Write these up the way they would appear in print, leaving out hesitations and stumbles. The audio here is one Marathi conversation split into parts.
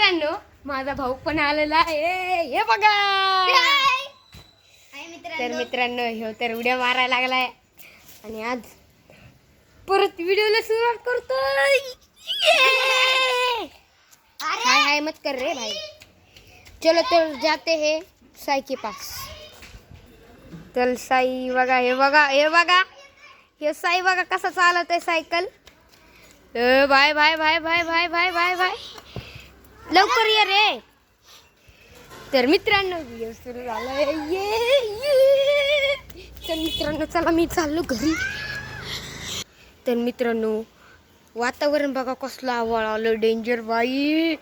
मित्रांनो माझा भाऊ पण आलेला आहे, हे बघा. तर मित्रांनो ह्यो तर उड्या मारायला लागलाय आणि आज परत व्हिडिओला सुरुवात करतोय. हाय हाय मत कर रे भाई. चलो तो जाते हैं साई के पास. चल साई बघा, हे बघा, हे बघा, हे साई बघा कसा चालत आहे cycle. Bye bye bye bye bye bye bye bye, लवकर ये रे. तर मित्रांनो व्हिडिओ सुरू झालाय. तर मित्रांनो चला मी चाललो घरी. तर मित्रांनो वातावरण बघा कसलं आवाळ आलं, डेंजर बाई.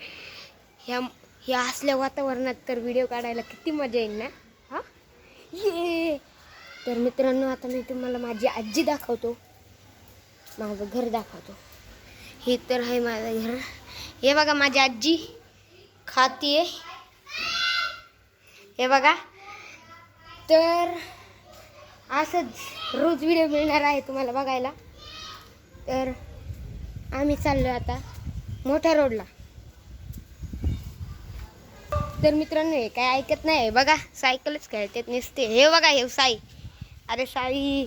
ह्या असल्या वातावरणात तर व्हिडिओ काढायला किती मजा येईल ना. हा ये. तर मित्रांनो आता मी तुम्हाला माझी आजी दाखवतो, माझं घर दाखवतो. हे तर आहे माझं घर. हे बघा माझी आजी खातीये, हे बघा. तर असंच रोज व्हिडिओ मिळणार आहे तुम्हाला बघायला. तर आम्ही चाललो आता मोठ्या रोडला. तर मित्रांनो हे काय ऐकत नाही बघा, सायकलच खेळतात नसते. हे बघा हे साई. अरे साई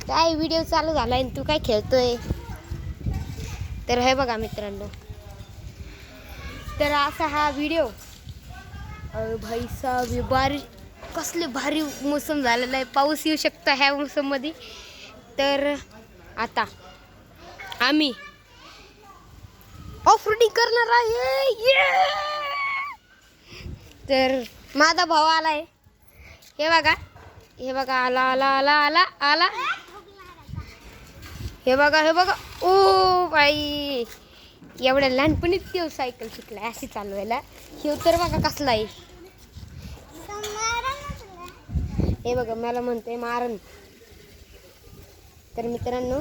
काय व्हिडिओ चालू झाला आणि तू काय खेळतोय. तर हे बघा मित्रांनो, तर असा हा व्हिडिओ. भाई साहेब बारी कसले भारी मोसम झालेला आहे, पाऊस येऊ शकतो ह्या मोसममध्ये. तर आता आम्ही ऑफ रोडिंग करणार आहे. तर माझा भाऊ आलाय, हे बघा, हे बघा, आला आला आला आला आला. हे बघा, हे बघा. ओ बाई एवढ्या लहानपणीच तो सायकल शिकलाय अशी चालवायला. हे तर बघा कसला आहे. हे बघा मला म्हणतोय मारण. तर मित्रांनो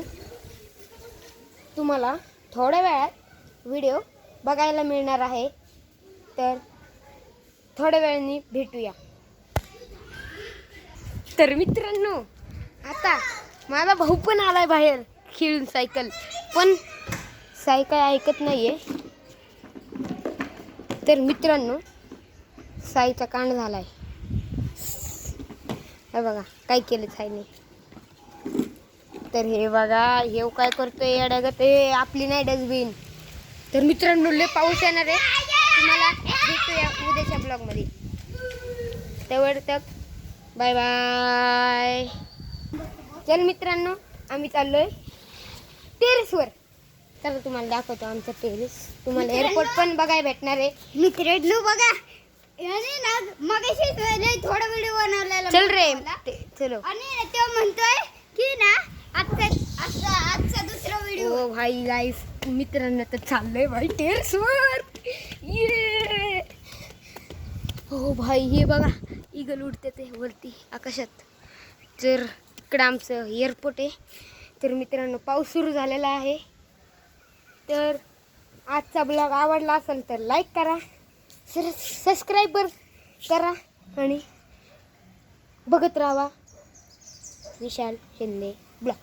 तुम्हाला थोड्या वेळात व्हिडिओ बघायला मिळणार आहे. तर थोड्या वेळाने भेटूया. तर मित्रांनो आता माझा भाऊ पण आलाय बाहेर खेळून सायकल, पण सायकल ऐकत नाहीये. तर मित्रांनो साईचा कांड झालाय. हे बघा काय केलं साईने. तर हे बघा हे काय करतोय येड्यागत. आपली नाही डस्टबिन. तर मित्रांनो लय पाऊस येणार आहे, तुम्हाला भेटूया उद्याच्या ब्लॉगमध्ये. तेवढं तक बाय बाय. चल मित्रांनो आम्ही चाललोय टेरेसवर. चला तुम्हाला दाखवतो आमचं टेरेस. तुम्हाला एअरपोर्ट पण बघायला भेटणार आहे मित्रांनो. बघा मगाशी थोडा व्हिडिओ बनवलेला. चल रे चलो. आणि तो म्हणतोय की ना आजचा दुसरा व्हिडिओ. ओ भाई गाईस मित्रांनो तर चाललंय भाई टेरेसवर. ये हो भाई हे बघा ईगल उडते ते वरती आकाशात. तर इकडं आमचं एअरपोर्ट आहे. तर मित्रांनो पाऊस सुरू झालेला आहे. तर आजचा ब्लॉग आवडला असेल तर लाईक करा, सबस्क्राईब करा आणि बघत राहा विशाल शिंदे ब्लॉग.